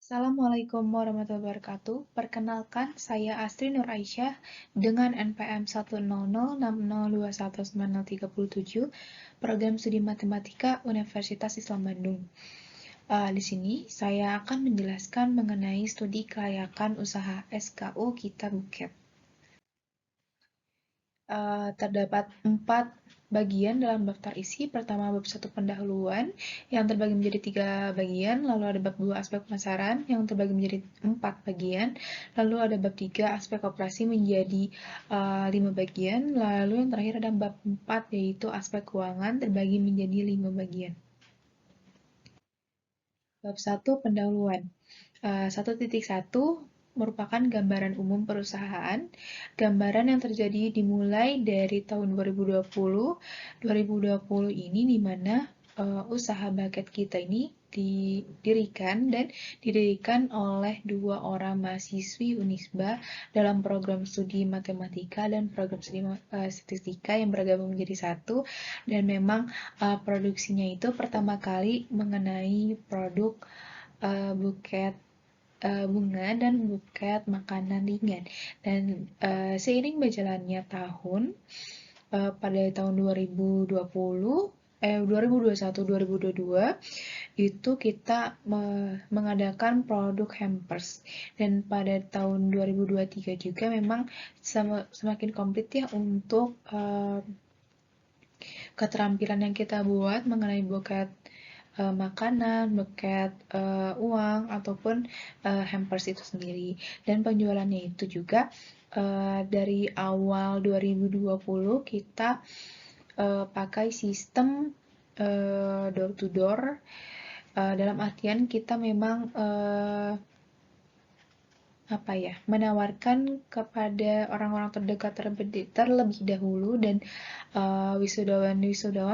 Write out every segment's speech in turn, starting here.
Assalamualaikum warahmatullahi wabarakatuh. Perkenalkan, saya Astri Nur Aisyah dengan NPM 10060219037, Program Studi Matematika Universitas Islam Bandung. Di sini saya akan menjelaskan mengenai studi kelayakan usaha SKU kita Buket. Terdapat 4 bagian dalam daftar isi. Pertama, bab 1 pendahuluan yang terbagi menjadi 3 bagian, lalu ada bab 2 aspek pemasaran yang terbagi menjadi 4 bagian, lalu ada bab 3 aspek operasi menjadi 5 bagian, lalu yang terakhir ada bab 4 yaitu aspek keuangan terbagi menjadi 5 bagian. Bab 1 pendahuluan. 1.1 merupakan gambaran umum perusahaan. Gambaran yang terjadi dimulai dari tahun 2020. 2020 ini di mana usaha buket kita ini didirikan oleh 2 orang mahasiswi Unisba dalam program studi matematika dan program studi statistika yang bergabung menjadi satu, dan memang produksinya itu pertama kali mengenai produk buket bunga dan buket makanan ringan. Dan seiring berjalannya tahun, pada tahun 2021-2022 itu kita mengadakan produk hampers, dan pada tahun 2023 juga memang semakin komplit ya untuk keterampilan yang kita buat mengenai buket makanan, buket uang, ataupun hampers itu sendiri. Dan penjualannya itu juga dari awal 2020 kita pakai sistem door to door, dalam artian kita memang menawarkan kepada orang-orang terdekat terlebih dahulu dan wisudawan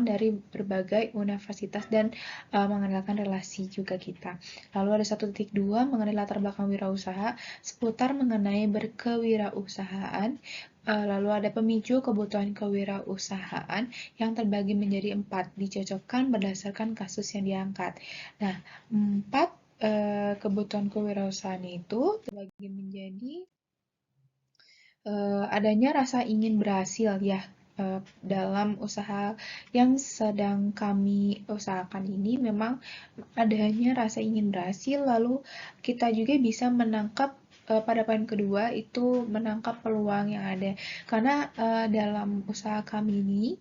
dari berbagai universitas, dan mengandalkan relasi juga kita. Lalu ada 1.2 mengenai latar belakang wirausaha, seputar mengenai berkewirausahaan. Lalu ada pemicu kebutuhan kewirausahaan yang terbagi menjadi 4, dicocokkan berdasarkan kasus yang diangkat. Nah, 4 kebutuhan kewirausahaan itu terbagi menjadi adanya rasa ingin berhasil ya dalam usaha yang sedang kami usahakan ini. Memang adanya rasa ingin berhasil, lalu kita juga bisa menangkap pada poin kedua itu menangkap peluang yang ada, karena dalam usaha kami ini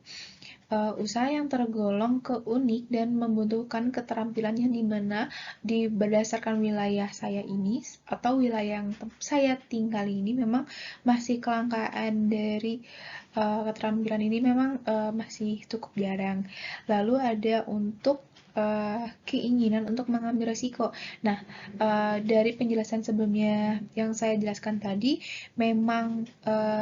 usaha yang tergolong keunik dan membutuhkan keterampilan yang dimana berdasarkan wilayah saya ini atau wilayah yang saya tinggal ini memang masih kelangkaan dari keterampilan ini, memang masih cukup jarang. Lalu ada untuk keinginan untuk mengambil resiko. Nah, dari penjelasan sebelumnya yang saya jelaskan tadi, memang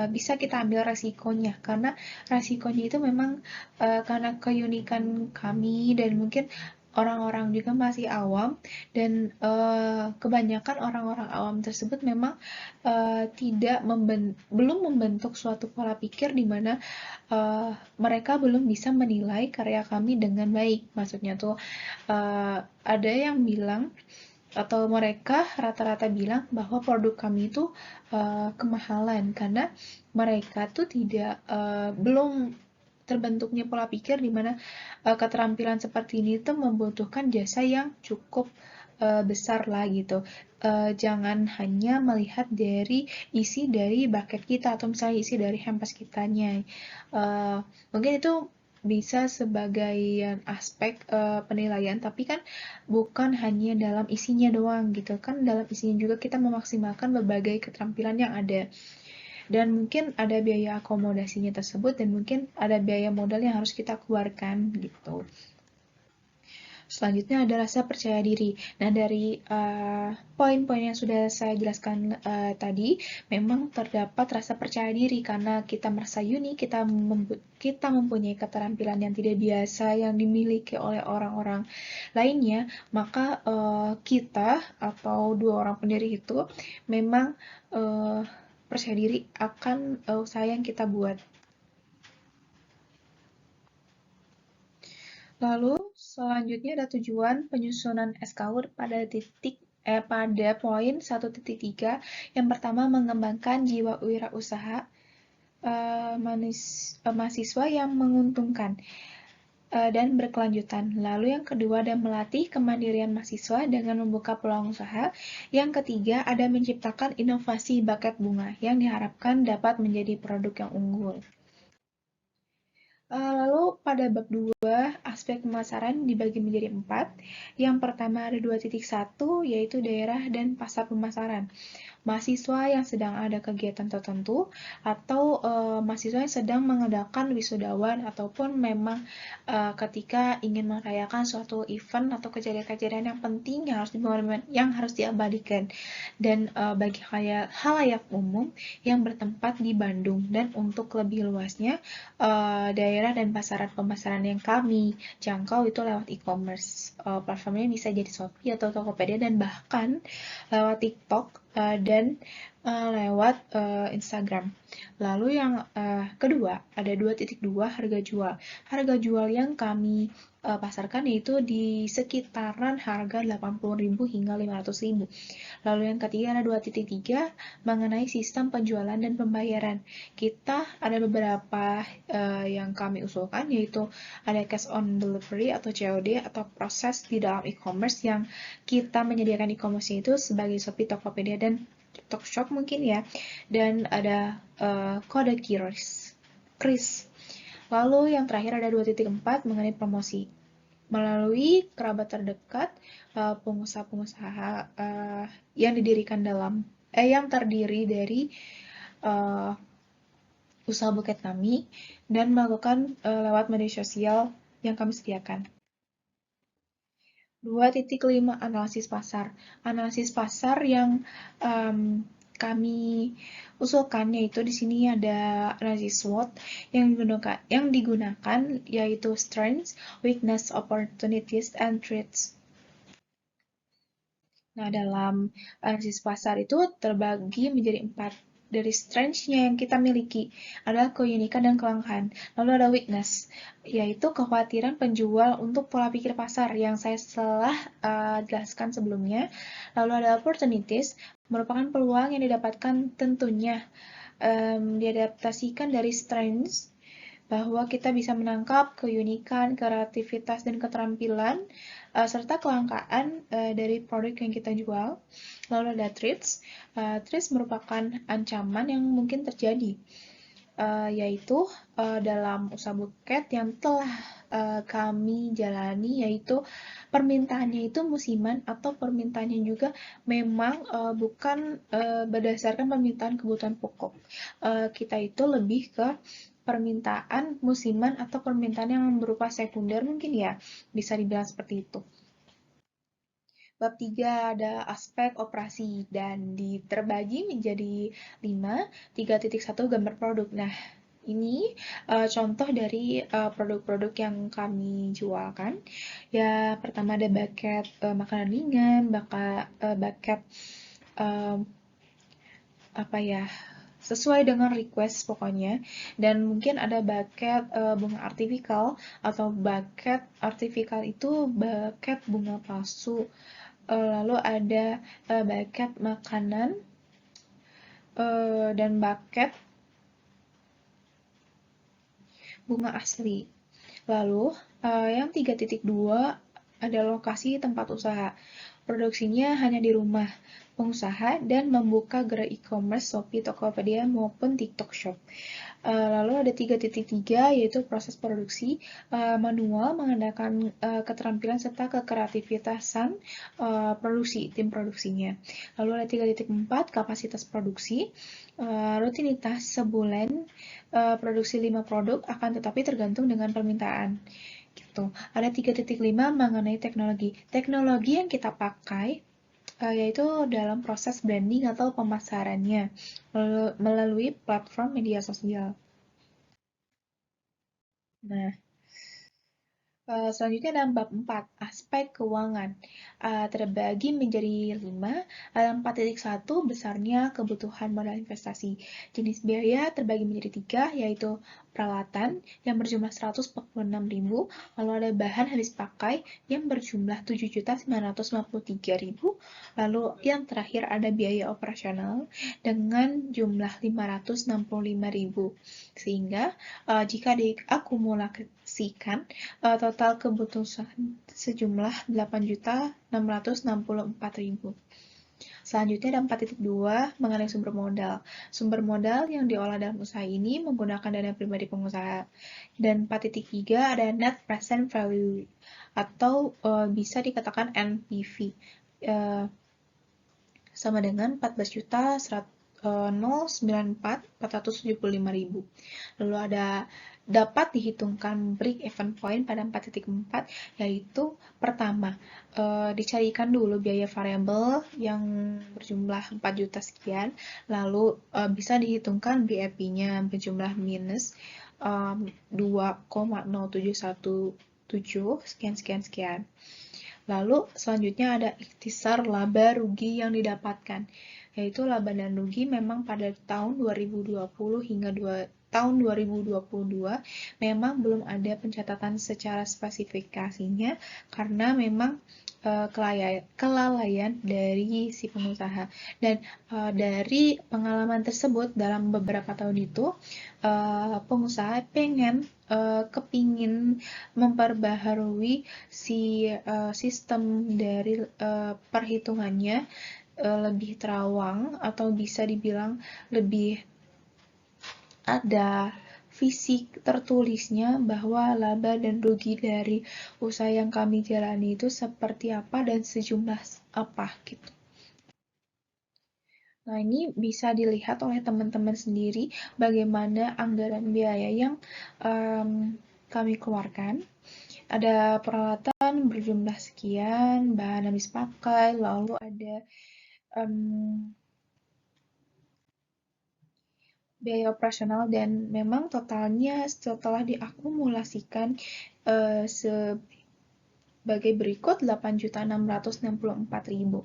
bisa kita ambil resikonya, karena resikonya itu memang karena keunikan kami dan mungkin orang-orang juga masih awam, dan kebanyakan orang-orang awam tersebut memang belum membentuk suatu pola pikir di mana mereka belum bisa menilai karya kami dengan baik. Maksudnya tuh ada yang bilang atau mereka rata-rata bilang bahwa produk kami itu kemahalan karena mereka tuh belum terbentuknya pola pikir di mana keterampilan seperti ini tuh membutuhkan jasa yang cukup besar lah gitu. Jangan hanya melihat dari isi dari bucket kita atau misalnya isi dari hampers kitanya. Mungkin itu bisa sebagai aspek penilaian, tapi kan bukan hanya dalam isinya doang gitu kan, dalam isinya juga kita memaksimalkan berbagai keterampilan yang ada. Dan mungkin ada biaya akomodasinya tersebut, dan mungkin ada biaya modal yang harus kita keluarkan gitu. Selanjutnya ada rasa percaya diri. Nah, dari poin-poin yang sudah saya jelaskan tadi, memang terdapat rasa percaya diri karena kita merasa unik, kita mempunyai keterampilan yang tidak biasa yang dimiliki oleh orang-orang lainnya, maka kita atau 2 orang pendiri itu memang percaya diri akan usaha yang kita buat. Lalu selanjutnya ada tujuan penyusunan SKU pada titik pada poin 1.3 yang pertama mengembangkan jiwa wirausaha mahasiswa yang menguntungkan dan berkelanjutan. Lalu yang kedua ada melatih kemandirian mahasiswa dengan membuka peluang usaha. Yang ketiga ada menciptakan inovasi bakat bunga yang diharapkan dapat menjadi produk yang unggul. Lalu pada bab 2, aspek pemasaran dibagi menjadi 4. Yang pertama ada 2.1, yaitu daerah dan pasar pemasaran. Mahasiswa yang sedang ada kegiatan tertentu atau mahasiswa yang sedang mengadakan wisudawan ataupun memang ketika ingin merayakan suatu event atau kejadian-kejadian yang penting yang harus diabadikan dan bagi halayak umum yang bertempat di Bandung. Dan untuk lebih luasnya daerah dan pasaran pemasaran yang kami jangkau itu lewat e-commerce. Platformnya bisa jadi Shopee atau Tokopedia dan bahkan lewat TikTok dan lewat Instagram. Lalu yang kedua, ada 2.2 harga jual. Harga jual yang kami pasarkan yaitu di sekitaran harga 80.000 hingga 500.000. Lalu yang ketiga ada 2.3 mengenai sistem penjualan dan pembayaran. Kita ada beberapa yang kami usulkan yaitu ada cash on delivery atau COD atau proses di dalam e-commerce yang kita menyediakan e-commerce itu sebagai Shopee, Tokopedia, dan TikTok Shop mungkin ya. Dan ada kode KRIS. Lalu yang terakhir ada 2.4 mengenai promosi. Melalui kerabat terdekat, pengusaha-pengusaha yang terdiri dari usaha buket kami dan melakukan lewat media sosial yang kami sediakan. 2.5 analisis pasar. Analisis pasar yang kami usulkan yaitu di sini ada analisis SWOT yang digunakan yaitu strengths, weakness, opportunities, and threats. Nah, dalam analisis pasar itu terbagi menjadi 4. Dari strengths-nya yang kita miliki adalah keunikan dan kelangkaan. Lalu ada weakness, yaitu kekhawatiran penjual untuk pola pikir pasar yang saya telah jelaskan sebelumnya. Lalu ada opportunities, merupakan peluang yang didapatkan tentunya diadaptasikan dari strengths, bahwa kita bisa menangkap keunikan, kreativitas, dan keterampilan serta kelangkaan dari produk yang kita jual. Lalu ada threats. Threats merupakan ancaman yang mungkin terjadi, yaitu dalam usaha buket yang telah kami jalani, yaitu permintaannya itu musiman atau permintaannya juga memang bukan berdasarkan permintaan kebutuhan pokok. Kita itu lebih ke permintaan musiman atau permintaan yang berupa sekunder mungkin ya, bisa dibilang seperti itu. Bab 3 ada aspek operasi dan terbagi menjadi 5, 3.1 gambar produk. Nah, ini contoh dari produk-produk yang kami jualkan. Ya, pertama ada bucket makanan ringan, bucket sesuai dengan request pokoknya, dan mungkin ada bucket bunga artifikal atau bucket artifikal itu bucket bunga palsu. Lalu ada bucket makanan dan bucket bunga asli. Lalu yang 3.2 ada lokasi tempat usaha. Produksinya hanya di rumah pengusaha dan membuka gerai e-commerce Shopee, Tokopedia maupun TikTok Shop. Lalu ada 3.3 yaitu proses produksi manual mengandalkan keterampilan serta kekreativitasan tim produksinya. Lalu ada 3.4 kapasitas produksi, rutinitas sebulan produksi 5 produk akan tetapi tergantung dengan permintaan. Gitu. Ada 3.5 mengenai teknologi. Teknologi yang kita pakai yaitu dalam proses branding atau pemasarannya melalui platform media sosial. Nah, Selanjutnya dalam bab 4, aspek keuangan. Terbagi menjadi 5. Dalam 4.1 besarnya kebutuhan modal investasi. Jenis biaya terbagi menjadi 3, yaitu peralatan yang berjumlah 146.000, lalu ada bahan habis pakai yang berjumlah 7.953.000, lalu yang terakhir ada biaya operasional dengan jumlah 565.000. Sehingga jika diakumulasikan, total kebutuhan sejumlah 8.664.000. Selanjutnya ada 4.2 mengenai sumber modal. Sumber modal yang diolah dalam usaha ini menggunakan dana pribadi pengusaha. Dan 4.3 ada net present value atau bisa dikatakan NPV. Sama dengan 14.094.475.000. Lalu ada dapat dihitungkan break even point pada 4.4, yaitu pertama, dicarikan dulu biaya variabel yang berjumlah 4 juta sekian, lalu bisa dihitungkan BEP-nya berjumlah minus 2,0717 sekian. Lalu selanjutnya ada ikhtisar laba rugi yang didapatkan, yaitu laba dan rugi memang pada tahun 2020 hingga tahun 2022 memang belum ada pencatatan secara spesifikasinya karena memang kelalaian dari si pengusaha. Dan dari pengalaman tersebut dalam beberapa tahun itu, pengusaha kepingin memperbaharui si sistem dari perhitungannya lebih terawang atau bisa dibilang lebih ada fisik tertulisnya bahwa laba dan rugi dari usaha yang kami jalani itu seperti apa dan sejumlah apa gitu. Nah, ini bisa dilihat oleh teman-teman sendiri bagaimana anggaran biaya yang kami keluarkan. Ada peralatan berjumlah sekian, bahan habis pakai, lalu ada biaya operasional, dan memang totalnya setelah diakumulasikan sebagai berikut 8.664.000.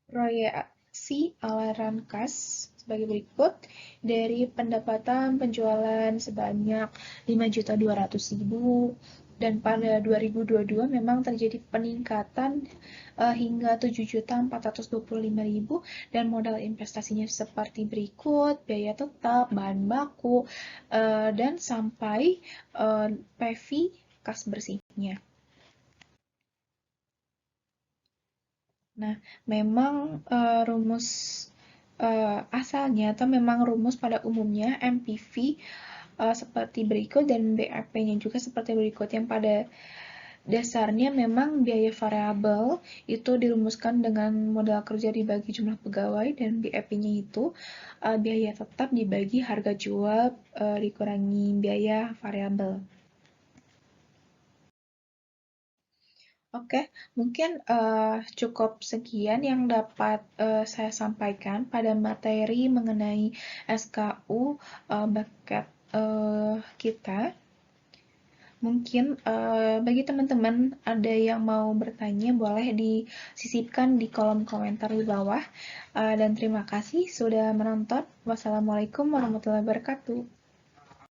Proyeksi aliran kas sebagai berikut. Dari pendapatan penjualan sebanyak 5.200.000, dan pada 2022 memang terjadi peningkatan hingga 7.425.000, dan modal investasinya seperti berikut: biaya tetap, bahan baku, dan sampai PV kas bersihnya. Nah, memang rumus asalnya atau memang rumus pada umumnya MPV seperti berikut, dan BAP-nya juga seperti berikut. Yang pada dasarnya memang biaya variabel itu dirumuskan dengan modal kerja dibagi jumlah pegawai, dan BAP-nya itu biaya tetap dibagi harga jual dikurangi biaya variabel. Oke, mungkin cukup sekian yang dapat saya sampaikan pada materi mengenai SKU bucket kita. Mungkin bagi teman-teman ada yang mau bertanya, boleh disisipkan di kolom komentar di bawah. Dan terima kasih sudah menonton. Wassalamualaikum warahmatullahi wabarakatuh.